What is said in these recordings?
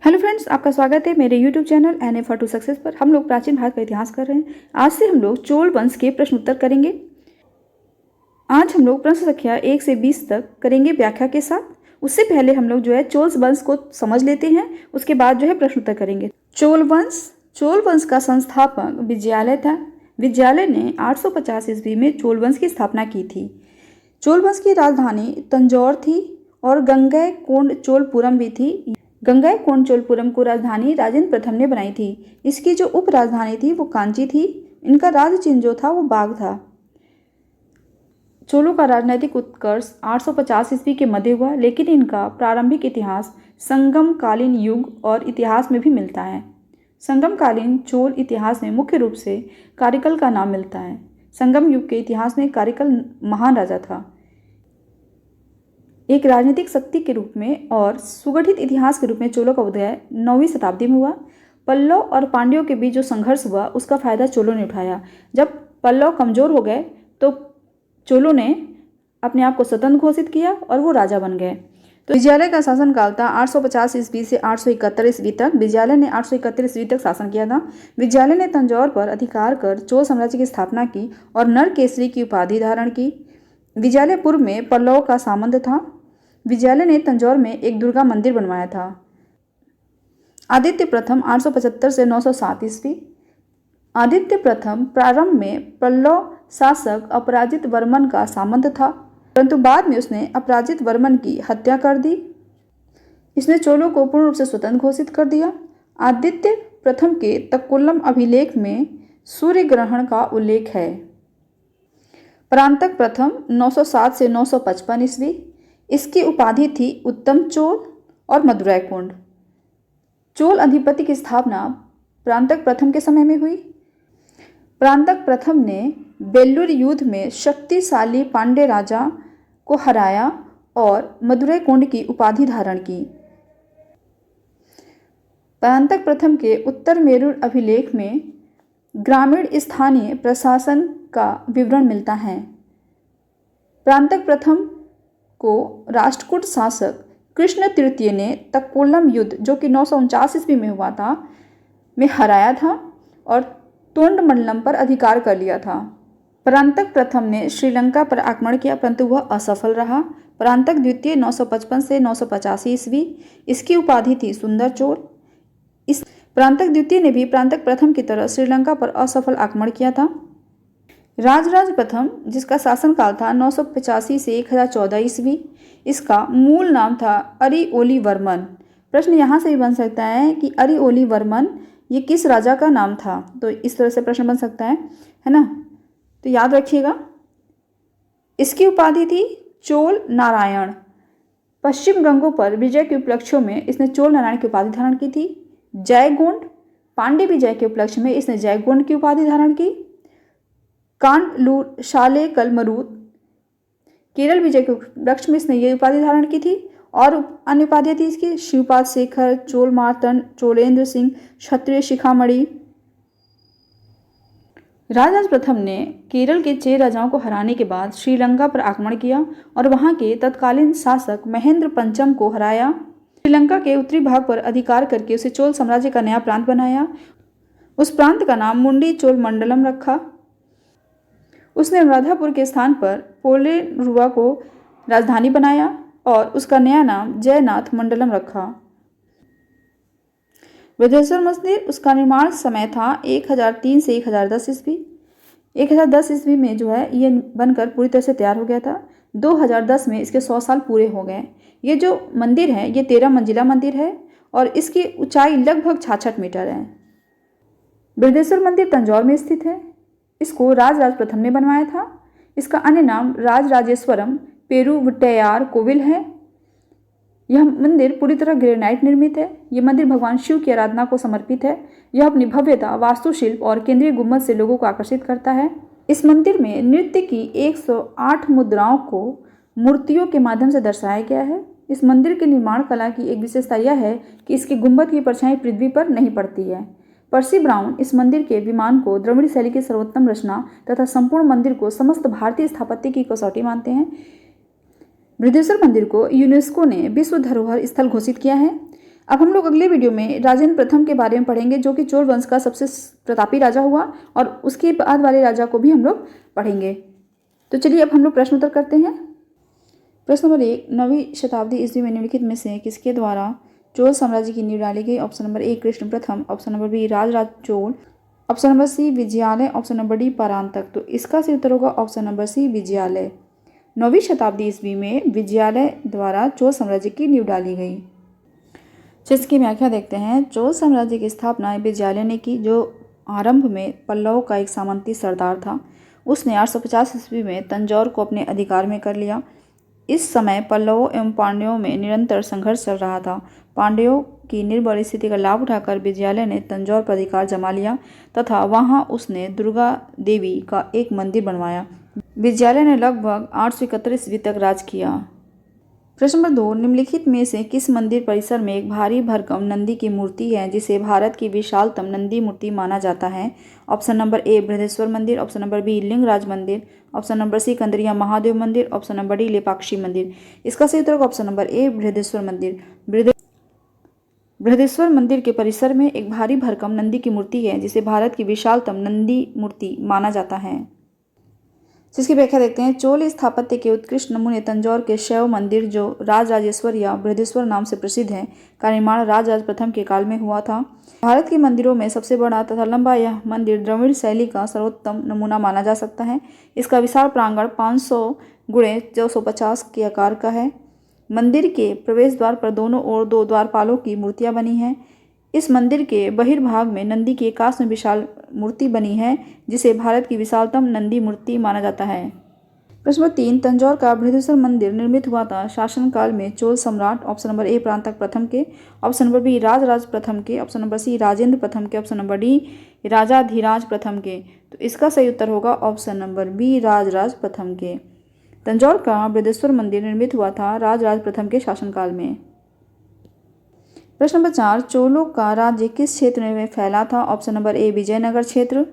Hello friends, आपका स्वागत है मेरे YouTube channel N A for to success पर। हम लोग प्राचीन भारत का इतिहास कर रहे हैं। आज से हम लोग चोल वंश के प्रश्न उत्तर करेंगे। आज हम लोग प्रश्न संख्या 1 से 20 तक करेंगे व्याख्या के साथ। उससे पहले हम लोग चोल वंश को समझ लेते हैं, उसके बाद प्रश्न उत्तर करेंगे। चोल वंश का संस्थापक विजयालय था। विजयालय ने 850 ईस्वी में चोल वंश की स्थापना की थी। चोल वंश की राजधानी तंजौर थी और गंगैकोंड चोलपुरम भी थी। गंगैकोंड चोलपुरम को राजधानी राजेंद्र प्रथम ने बनाई थी। इसकी जो उप राजधानी थी वो कांची थी। इनका राज चिन्ह जो था वो बाघ था। चोलों का राजनैतिक उत्कर्ष 850 ईस्वी के मध्य हुआ, लेकिन इनका प्रारंभिक इतिहास संगमकालीन युग और इतिहास में भी मिलता है। संगमकालीन चोल इतिहास में मुख्य रूप से कारिकल का नाम मिलता है। संगम युग के इतिहास में कारिकल महान राजा था, एक राजनीतिक शक्ति के रूप में और सुगठित इतिहास के रूप में चोलों का उदय 9वीं शताब्दी में हुआ। पल्लव और पांड्यों के बीच जो संघर्ष हुआ उसका फायदा चोलों ने उठाया। जब पल्लव कमजोर हो गए तो चोलों ने अपने आप को स्वतंत्र घोषित किया और वो राजा बन गए। तो विजयालय का शासनकाल था 850 ईस्वी से 871 ईस्वी तक। विजयालय ने 871 ईस्वी तक शासन किया था। विजयालय ने तंजौर पर अधिकार कर चोल साम्राज्य की स्थापना की और नरकेसरी की उपाधि धारण की। विजयालय पूर्व में पल्लव का सामंत था। विजयालय ने तंजौर में एक दुर्गा मंदिर बनवाया था। आदित्य प्रथम 875 से 907 ईस्वी। आदित्य प्रथम प्रारंभ में पल्लव शासक अपराजित वर्मन का सामंत था, परंतु बाद में उसने अपराजित वर्मन की हत्या कर दी। इसने चोलों को पूर्ण रूप से स्वतंत्र घोषित कर दिया। आदित्य प्रथम के तक्कोलम अभिलेख में सूर्य ग्रहण का उल्लेख है। परांतक प्रथम 907 से 955 ईस्वी। इसकी उपाधि थी उत्तम चोल और मदुरैकुंड। चोल अधिपति की स्थापना परांतक प्रथम के समय में हुई। परांतक प्रथम ने बेल्लूर युद्ध में शक्तिशाली पांड्य राजा को हराया और मदुरैकुंड की उपाधि धारण की। परांतक प्रथम के उत्तर मेरुर अभिलेख में ग्रामीण स्थानीय प्रशासन का विवरण मिलता है। परांतक प्रथम को राष्ट्रकूट शासक कृष्ण तृतीय ने तक्कोलम युद्ध, जो कि 949 ईस्वी में हुआ था, में हराया था और तोंडमंडलम पर अधिकार कर लिया था। परांतक प्रथम ने श्रीलंका पर आक्रमण किया, परंतु वह असफल रहा। परांतक द्वितीय 955 से 985 ईस्वी। इसकी उपाधि थी सुंदर चोल। इस परांतक द्वितीय ने भी परांतक प्रथम की तरह श्रीलंका पर असफल आक्रमण किया था। राजराज प्रथम, जिसका शासनकाल था 985 से 1014 ईस्वी, इसका मूल नाम था अरिओली वर्मन। प्रश्न यहाँ से भी बन सकता है कि अरिओली वर्मन ये किस राजा का नाम था, तो इस तरह से प्रश्न बन सकता है ना। तो याद रखिएगा। इसकी उपाधि थी चोल नारायण। पश्चिम गंगों पर विजय के उपलक्ष्यों में इसने चोल नारायण की उपाधि धारण की थी। जयगोंड पांड्य विजय के उपलक्ष्य में इसने जयगोंड की उपाधि धारण की। कांडलूर शाले कलमरूद केरल विजय के उपलक्ष्य में इसने ये उपाधि धारण की थी। और अन्य उपाधियां थी इसकी शिवपाद शेखर, चोल मार्तंड, चोलेंद्र सिंह, क्षत्रिय शिखामणि। राजराज प्रथम ने केरल के 6 राजाओं को हराने के बाद श्रीलंका पर आक्रमण किया और वहां के तत्कालीन शासक महेंद्र पंचम को हराया। श्रीलंका के उत्तरी भाग पर अधिकार करके उसे चोल साम्राज्य का नया प्रांत बनाया। उस प्रांत का नाम मुंडी चोल मंडलम रखा। उसने अनुराधापुर के स्थान पर पोलेरुवा को राजधानी बनाया और उसका नया नाम जयनाथ मंडलम रखा। बृहदेश्वर मंदिर, उसका निर्माण समय था 1003 से 1010 ईस्वी। 1010 ईस्वी में ये बनकर पूरी तरह से तैयार हो गया था। 2010 में इसके 100 साल पूरे हो गए। ये जो मंदिर है ये 13 मंजिला मंदिर है और इसकी ऊंचाई लगभग 66 मीटर है। बृहदेश्वर मंदिर तंजौर में स्थित है। इसको राजराज प्रथम ने बनवाया था। इसका अन्य नाम राजराजेश्वरम पेरुवट्टयार कोविल है। यह मंदिर पूरी तरह ग्रेनाइट निर्मित है। यह मंदिर भगवान शिव की आराधना को समर्पित है। यह अपनी भव्यता, वास्तुशिल्प और केंद्रीय गुंबद से लोगों को आकर्षित करता है। इस मंदिर में नृत्य की 108 मुद्राओं को मूर्तियों के माध्यम से दर्शाया गया है। इस मंदिर के निर्माण कला की एक विशेषता यह है कि इसके गुंबद की परछाई पृथ्वी पर नहीं पड़ती है। पर्सी ब्राउन इस मंदिर के विमान को द्रविड़ शैली की सर्वोत्तम रचना तथा संपूर्ण मंदिर को समस्त भारतीय स्थापत्य की कसौटी मानते हैं। बृहदेश्वर मंदिर को यूनेस्को ने विश्व धरोहर स्थल घोषित किया है। अब हम लोग अगले वीडियो में राजेंद्र प्रथम के बारे में पढ़ेंगे, जो कि चोल वंश का सबसे प्रतापी राजा हुआ, और उसके बाद वाले राजा को भी हम लोग पढ़ेंगे। तो चलिए अब हम लोग प्रश्न उत्तर करते हैं। प्रश्न नंबर 1, 9वीं शताब्दी ईस्वी में निम्नलिखित में से किसके द्वारा चोल साम्राज्य की नींव डाली गई? Option number A Krishna Pratham, option number B Rajaraja Chola, option number C Vijayalaya, option number D Parantaka. तो इसका सही उत्तर होगा ऑप्शन नंबर सी विजयालय। 9वीं शताब्दी ईस्वी में विजयालय द्वारा चोल साम्राज्य की नींव डाली गई। जिसकी व्याख्या देखते हैं। चोल साम्राज्य की स्थापना विजयालय ने की, जो आरंभ में पल्लव का एक सामंती सरदार था। उसने 850 ईस्वी में तंजौर को अपने अधिकार में कर लिया। इस समय पल्लवों एवं पांड्यों में निरंतर संघर्ष चल रहा था। पांड्यों की निर्बल स्थिति का लाभ उठाकर विजयालय ने तंजौर पर अधिकार जमा लिया तथा वहां उसने दुर्गा देवी का एक मंदिर बनवाया। विजयालय ने लगभग 831 ईस्वी तक राज किया। प्रश्न नंबर 2, निम्नलिखित में से किस मंदिर परिसर में एक भारी भरकम नंदी की मूर्ति है जिसे भारत की विशालतम नंदी मूर्ति माना जाता है? ऑप्शन नंबर ए बृहदेश्वर मंदिर, ऑप्शन नंबर बी लिंगराज मंदिर, option number C Kandariya Mahadev मंदिर, ऑप्शन नंबर डी लेपाक्षी मंदिर। इसका सही उत्तर होगा ऑप्शन नंबर ए बृहदेश्वर मंदिर। बृहदेश्वर मंदिर के परिसर में एक भारी भरकम नंदी की मूर्ति है जिसे भारत की विशालतम नंदी मूर्ति माना जाता है। जिसकी व्याख्या देखते हैं। चोल स्थापत्य के उत्कृष्ट नमूने तंजौर के शैव मंदिर, जो राजराजेश्वर या बृहदेश्वर नाम से प्रसिद्ध है, का निर्माण राजराज प्रथम के काल में हुआ था। भारत के मंदिरों में सबसे बड़ा तथा लंबा यह मंदिर द्रविड़ शैली का सर्वोत्तम नमूना माना जा सकता है। इसका विशाल प्रांगण 500 गुणे 250 के आकार का है। मंदिर के प्रवेश द्वार पर दोनों ओर 2 द्वारपालों की मूर्तियां बनी हैं। इस मंदिर के बहिर्भाग में नंदी की एकाश में विशाल मूर्ति बनी है जिसे भारत की विशालतम नंदी मूर्ति माना जाता है। प्रश्न नंबर 3, तंजौर का बृहदेश्वर मंदिर निर्मित हुआ था शासनकाल में चोल सम्राट? ऑप्शन नंबर ए परांतक प्रथम के, ऑप्शन नंबर बी राजराज प्रथम के, ऑप्शन नंबर सी राजेंद्र प्रथम के, ऑप्शन नंबर डी राजाधिराज प्रथम के। तो इसका सही उत्तर होगा ऑप्शन नंबर बी राजराज प्रथम के। तंजौर का बृहदेश्वर मंदिर निर्मित हुआ था राजराज प्रथम के शासनकाल में। प्रश्न नंबर 4, चोलों का राज्य किस क्षेत्र में फैला था? ऑप्शन नंबर ए विजयनगर क्षेत्र,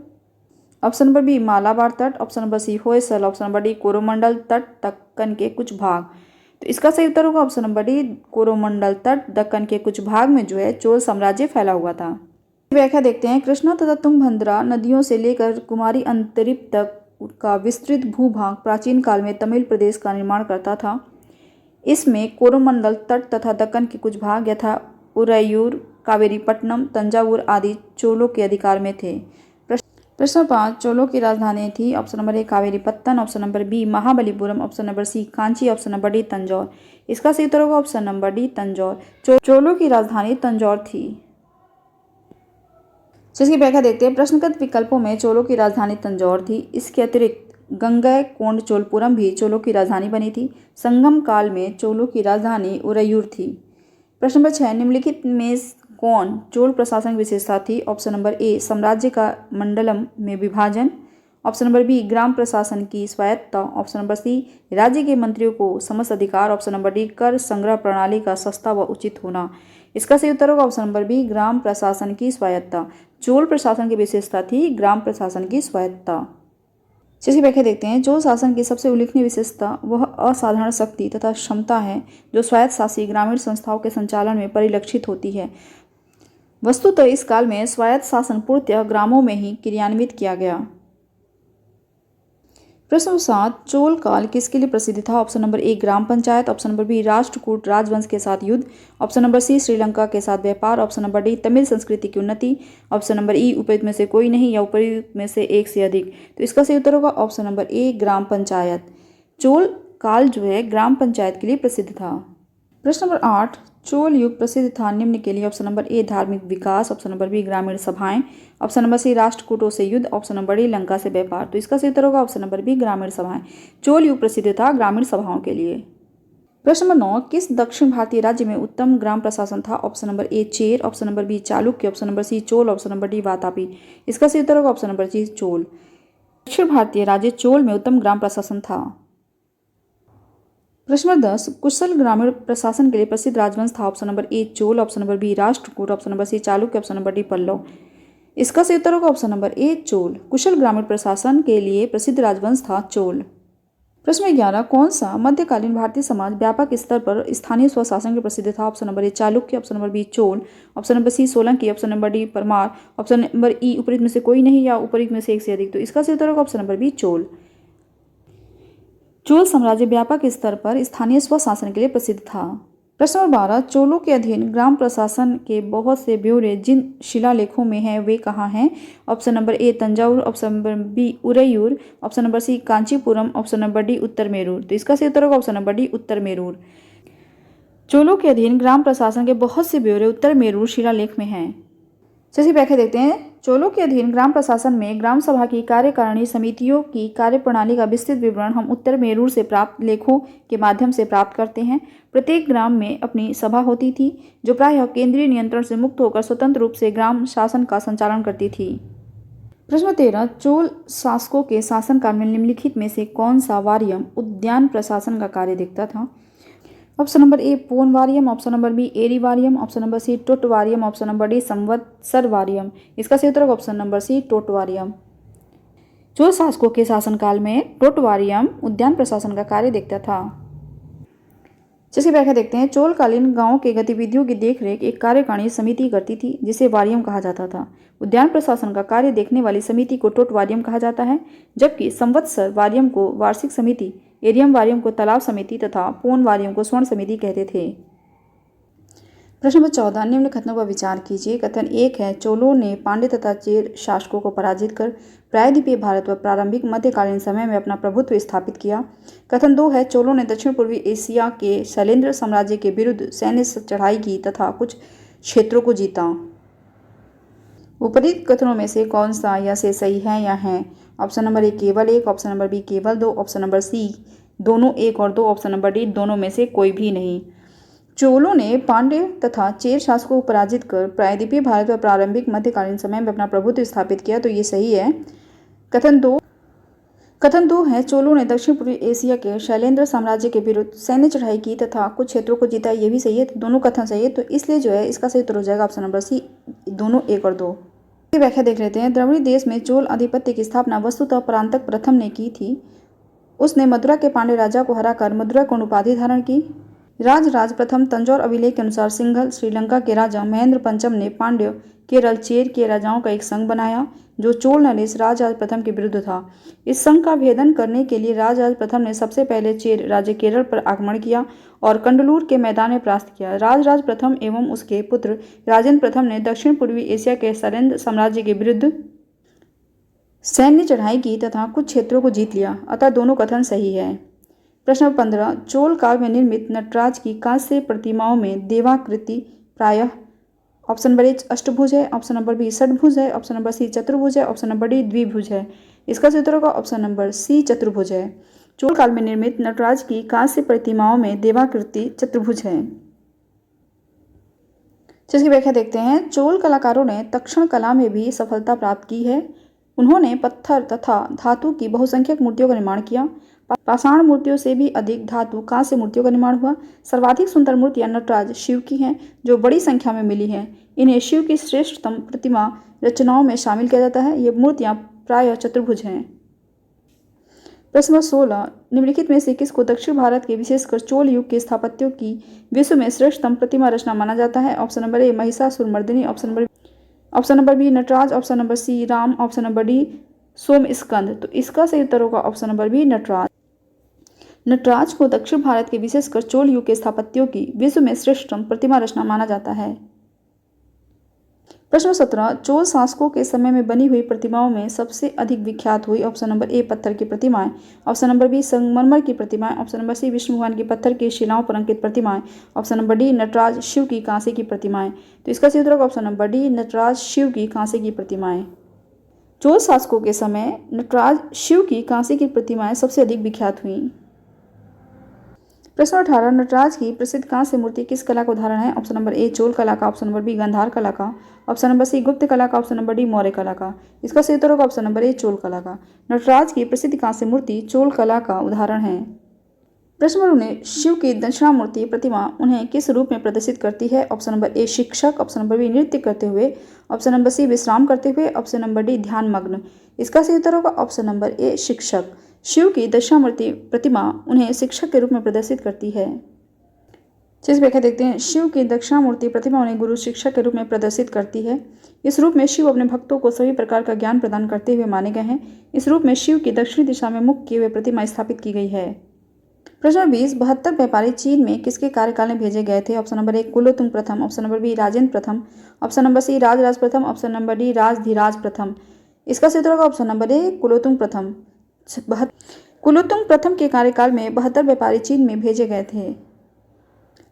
ऑप्शन नंबर बी मालाबार तट, option number C Hoysala, option number D Coromandel तट दक्कन के कुछ भाग। तो इसका सही उत्तर होगा ऑप्शन नंबर डी कोरोमंडल तट दक्कन के कुछ भाग में जो है चोल साम्राज्य फैला हुआ था। व्याख्या देखते हैं। कृष्णा तथा तुंगभद्रा नदियों से लेकर कुमारी अंतरिप तक का विस्तृत भूभाग प्राचीन काल में तमिल प्रदेश का निर्माण करता था। इसमें कोरोमंडल तट तथा दक्कन के कुछ भाग यथा उरैयूर, कावेरीपट्टनम, तंजावुर आदि चोलों के अधिकार में थे। प्रश्न 5, चोलों की राजधानी थी? Option number A Kaveripattan, option number B Mahabalipuram, option number C Kanchi, option number D Tanjore. इसका सही उत्तर होगा ऑप्शन नंबर डी तंजौर। चोलों की राजधानी तंजौर थी। जिसकी व्याख्या देखते हैं। प्रश्नगत विकल्पों में चोलों की राजधानी तंजौर थी। इसके अतिरिक्त गंगैकोंड चोलपुरम भी चोलों की राजधानी बनी थी। संगम काल में चोलों की राजधानी उरैयूर थी। प्रश्न नंबर 6, निम्नलिखित में कौन चोल प्रशासन विशेषता थी? ऑप्शन नंबर ए साम्राज्य का मंडलम में विभाजन, ऑप्शन नंबर बी ग्राम प्रशासन की स्वायत्तता, ऑप्शन नंबर सी राज्य के मंत्रियों को समस्त अधिकार, ऑप्शन नंबर डी कर संग्रह प्रणाली का सस्ता व उचित होना। इसका सही उत्तर होगा ऑप्शन नंबर बी ग्राम प्रशासन की स्वायत्तता। चोल प्रशासन की विशेषता थी ग्राम प्रशासन की स्वायत्तता। जिसकी व्याख्या देखते हैं। चोल शासन की सबसे उल्लेखनीय विशेषता वह असाधारण शक्ति तथा क्षमता है जो स्वायत्त शासी ग्रामीण संस्थाओं के संचालन में परिलक्षित होती है। वस्तुतः इस काल में स्वायत्त शासन पूर्णतः ग्रामों में ही क्रियान्वित किया गया। प्रश्न 7, चोल काल किसके लिए प्रसिद्ध था? Option number A gram panchayat, option number B Rashtrakuta राजवंश के साथ युद्ध, ऑप्शन नंबर सी श्रीलंका के साथ व्यापार, ऑप्शन नंबर डी तमिल संस्कृति की उन्नति, ऑप्शन नंबर ई उपयुक्त में से कोई नहीं या उपयुक्त में से एक से अधिक। तो इसका सही उत्तर होगा option number A gram panchayat. Chola काल जो है ग्राम पंचायत के लिए प्रसिद्ध था। प्रश्न नंबर 8, चोल युग प्रसिद्ध था निम्न के लिए? ऑप्शन नंबर ए धार्मिक विकास, ऑप्शन नंबर बी ग्रामीण सभाएं, ऑप्शन नंबर सी राष्ट्रकूटों से युद्ध, ऑप्शन नंबर डी लंका से व्यापार। तो इसका सही उत्तर होगा ऑप्शन नंबर बी ग्रामीण सभाएं। चोल युग प्रसिद्ध था ग्रामीण सभाओं के लिए। प्रश्न नंबर 9, किस दक्षिण भारतीय राज्य में उत्तम ग्राम प्रशासन था? Option number A Chera, option number B Chalukya, option number C Chola, option number D Vatapi. इसका सही उत्तर होगा ऑप्शन नंबर सी चोल। दक्षिण भारतीय राज्य चोल में उत्तम ग्राम प्रशासन था। प्रश्न नंबर 10, कुशल ग्रामीण प्रशासन के लिए प्रसिद्ध राजवंश था? Option number A Chola, option number B Rashtrakuta, option number C Chalukya, option number D Pallava. इसका सही उत्तर होगा ऑप्शन नंबर ए चोल। कुशल ग्रामीण प्रशासन के लिए प्रसिद्ध राजवंश था चोल। प्रश्न 11 कौन सा मध्यकालीन भारतीय समाज व्यापक स्तर पर स्थानीय स्वशासन के प्रसिद्ध था? Option number A Chalukya, option number B Chola, option number C Solanki, option number D Parmar, option number E उपरोक्त में से कोई नहीं या उपरोक्त में से एक से अधिक। तो इसका सही उत्तर होगा option number B Chola. Chola साम्राज्य व्यापक स्तर पर स्थानीय स्वशासन के लिए प्रसिद्ध था। प्रश्न नंबर 12 चोलों के अधीन ग्राम प्रशासन के बहुत से ब्यौरे जिन शिलालेखों में हैं वे कहाँ हैं? Option number A Thanjavur, option number B Uraiyur, option number C Kanchipuram, option number D Uttaramerur. तो इसका सही उत्तर होगा option number D Uttaramerur. चोलों के अधीन ग्राम प्रशासन के बहुत से ब्यौरे उत्तर मेरूर शिलालेख में हैं। चलिए व्याख्या देखते हैं। चोलों के अधीन ग्राम प्रशासन में ग्राम सभा की कार्यकारिणी समितियों की कार्यप्रणाली का विस्तृत विवरण हम उत्तर मेरूर से प्राप्त लेखों के माध्यम से प्राप्त करते हैं। प्रत्येक ग्राम में अपनी सभा होती थी जो प्रायः केंद्रीय नियंत्रण से मुक्त होकर स्वतंत्र रूप से ग्राम शासन का संचालन करती थी। प्रश्न 13 चोल शासकों के शासनकाल में निम्नलिखित में से कौन सा वारियम उद्यान प्रशासन का कार्य देखता था? Option number A Pon Variyam, option number B Eri Variyam, option number C Thotta Variyam, option number D Samvatsara Variyam. इसका सही उत्तर option number C Thotta Variyam. Chola शासकों के शासनकाल में टोट वारियम उद्यान प्रशासन का कार्य देखता था। जिसकी व्याख्या देखते हैं। चोलकालीन गांवों के गतिविधियों की देखरेख एक कार्यकारिणी समिति करती थी जिसे वारियम कहा जाता था। उद्यान प्रशासन का कार्य देखने वाली समिति को टोट वारियम कहा जाता है, जबकि संवत्सर वारियम को वार्षिक समिति, एरियम वारियम को तालाब समिति तथा पोन वारियम को स्वर्ण समिति कहते थे। प्रश्न नंबर 14 निम्न कथनों पर विचार कीजिए। कथन 1 है चोलों ने पांड्य तथा चेर शासकों को पराजित कर प्रायद्वीपीय भारत पर प्रारंभिक मध्यकालीन समय में अपना प्रभुत्व स्थापित किया। कथन 2 है चोलों ने दक्षिण पूर्वी एशिया के शैलेंद्र साम्राज्य के विरुद्ध सैन्य चढ़ाई की तथा कुछ क्षेत्रों को जीता। उपरोक्त कथनों में से कौन सा या से सही है या है? ऑप्शन नंबर ए केवल 1, ऑप्शन नंबर बी केवल 2, ऑप्शन नंबर सी दोनों 1 और 2, ऑप्शन नंबर डी दोनों में से कोई भी नहीं। चोलों ने पांड्य तथा चेर शासकों को पराजित कर प्रायद्वीपीय भारत पर प्रारंभिक मध्यकालीन समय में अपना प्रभुत्व स्थापित किया, तो ये सही है। कथन 2 है चोलों ने दक्षिण पूर्वी एशिया के शैलेंद्र साम्राज्य के विरुद्ध सैन्य चढ़ाई की तथा कुछ क्षेत्रों को जीता, ये भी सही है। दोनों कथन सही है, तो इसलिए जो है इसका सही उत्तर हो जाएगा ऑप्शन नंबर सी दोनों 1 और 2। की व्याख्या देख लेते हैं। द्रविड़ देश में चोल आधिपत्य की स्थापना वस्तुतः परांतक प्रथम ने की थी। उसने मदुरा के पांड्य राजा को हराकर मदुरा को उपाधि धारण की। राज प्रथम तंजौर अभिलेख के अनुसार सिंघल श्रीलंका के राजा महेंद्र पंचम ने पांड्य केरल चेर के राजाओं का एक संघ बनाया जो चोल नरेश राजराज प्रथम के विरुद्ध था। इस संघ का भेदन करने के लिए राजराज प्रथम ने सबसे पहले चेर राज्य केरल पर आक्रमण किया और कंडलूर के मैदान में परास्त किया। राजराज प्रथम एवं उसके पुत्र राजेंद्र प्रथम ने दक्षिण पूर्वी एशिया के शैलेंद्र साम्राज्य के विरुद्ध सैन्य चढ़ाई की तथा कुछ क्षेत्रों को जीत लिया, अतः दोनों कथन सही है। प्रश्न 15 चोल काल में निर्मित नटराज की कांस्य प्रतिमाओं में देवाकृति प्रायः ऑप्शन नंबर ए अष्टभुज है, ऑप्शन नंबर बी षटभुज है, ऑप्शन नंबर सी चतुर्भुज है, ऑप्शन नंबर डी द्विभुज है। इसका सही उत्तर होगा ऑप्शन नंबर सी चतुर्भुज है। चोल काल में निर्मित नटराज की कांस्य प्रतिमाओं में देवाकृति चतुर्भुज है। जिसकी व्याख्या देखते हैं। चोल कलाकारों ने तक्षण कला में भी सफलता प्राप्त की है। उन्होंने पत्थर तथा धातु की बहुसंख्यक मूर्तियों का निर्माण किया। पाषाण मूर्तियों से भी अधिक धातु कांस्य मूर्तियों का निर्माण हुआ। सर्वाधिक सुंदर मूर्तियां नटराज शिव की हैं जो बड़ी संख्या में मिली हैं। इन्हें शिव की श्रेष्ठतम प्रतिमा रचनाओं में शामिल किया जाता है। ये मूर्तियां प्रायः चतुर्भुज हैं। प्रश्न 16 निम्नलिखित में से किसको दक्षिण भारत के विशेषकर चोल युग के स्थापत्यों की विश्व में श्रेष्ठतम प्रतिमा रचना माना जाता है? Option number A Mahishasuramardini, option number B Nataraj, option number C Ram, option number D Somaskanda. तो इसका सही उत्तर होगा option number B Nataraj. Nataraj को दक्षिण भारत के विशेषकर चोल युग के स्थापत्यों की विश्व में श्रेष्ठतम प्रतिमा रचना माना जाता है। प्रश्न 17 चोल शासकों के समय में बनी हुई प्रतिमाओं में सबसे अधिक विख्यात हुई ऑप्शन नंबर ए पत्थर की प्रतिमाएं, ऑप्शन नंबर बी संगमरमर की प्रतिमाएं, ऑप्शन नंबर सी विष्णु भगवान की पत्थर की शिलाओं पर अंकित प्रतिमाएं, option number D Nataraja Shiva की कांसे की प्रतिमाएं। तो इसका सही उत्तर होगा option number D Nataraja Shiva की कांसे की प्रतिमाएं। चोल शासकों के समय नटराज शिव की कांसे की प्रतिमाएं सबसे अधिक विख्यात हुईं। प्रश्न 18 नटराज की प्रसिद्ध कांस्य मूर्ति किस कला का उदाहरण है? ऑप्शन नंबर ए चोल कला का, ऑप्शन नंबर बी गांधार कला का, ऑप्शन नंबर सी गुप्त कला का, ऑप्शन नंबर डी मौर्य कला का। इसका सही उत्तर होगा ऑप्शन नंबर ए चोल कला का। नटराज की प्रसिद्ध कांस्य मूर्ति चोल कला का उदाहरण है। प्रश्न नंबर 19 शिव की दक्षिणामूर्ति प्रतिमा उन्हें किस रूप में प्रदर्शित करती है? ऑप्शन नंबर ए शिक्षक, ऑप्शन नंबर बी नृत्य करते हुए, ऑप्शन नंबर सी विश्राम करते हुए, ऑप्शन नंबर डी ध्यान मग्न। इसका सही उत्तर होगा ऑप्शन नंबर ए शिक्षक। शिव की दक्षिणामूर्ति प्रतिमा उन्हें शिक्षक के रूप में प्रदर्शित करती है। जिस व्याख्या देखते हैं, शिव की दक्षिणामूर्ति प्रतिमा उन्हें गुरु शिक्षक के रूप में प्रदर्शित करती है। इस रूप में शिव अपने भक्तों को सभी प्रकार का ज्ञान प्रदान करते हुए माने गए हैं। इस रूप में शिव की दक्षिणी दिशा में मुख किए हुए प्रतिमा स्थापित की गई है। प्रश्न 20, 72 व्यापारी चीन में किसके कार्यकाल में भेजे गए थे? ऑप्शन नंबर 1 कुलोतुंग प्रथम, ऑप्शन नंबर बी राजेंद्र प्रथम, ऑप्शन नंबर सी राजराज प्रथम, ऑप्शन नंबर डी राजधीराज प्रथम। इसका सही उत्तर होगा ऑप्शन नंबर ए कुलोतुंग प्रथम। कुलोतुंग प्रथम के कार्यकाल में 72 व्यापारी चीन में भेजे गए थे।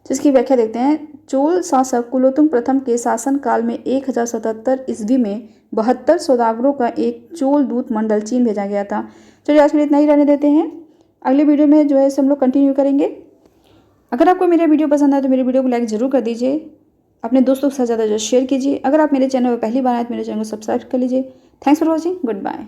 जिसकी व्याख्या देखते हैं, चोल शासक कुलोतुंग प्रथम के शासनकाल में 1077 ईस्वी में 72 सौदागरों का एक चोल दूत मंडल चीन भेजा गया था। चलिए आज के लिए इतना ही रहने देते हैं। अगले वीडियो में जो है हम लोग कंटिन्यू करेंगे। अगर आपको मेरा वीडियो पसंद आए तो मेरे वीडियो को लाइक ज़रूर कर दीजिए, अपने दोस्तों के साथ ज़्यादा शेयर कीजिए। अगर आप मेरे चैनल पर पहली बार आए तो मेरे चैनल को सब्सक्राइब कर लीजिए। Thanks for watching, good bye.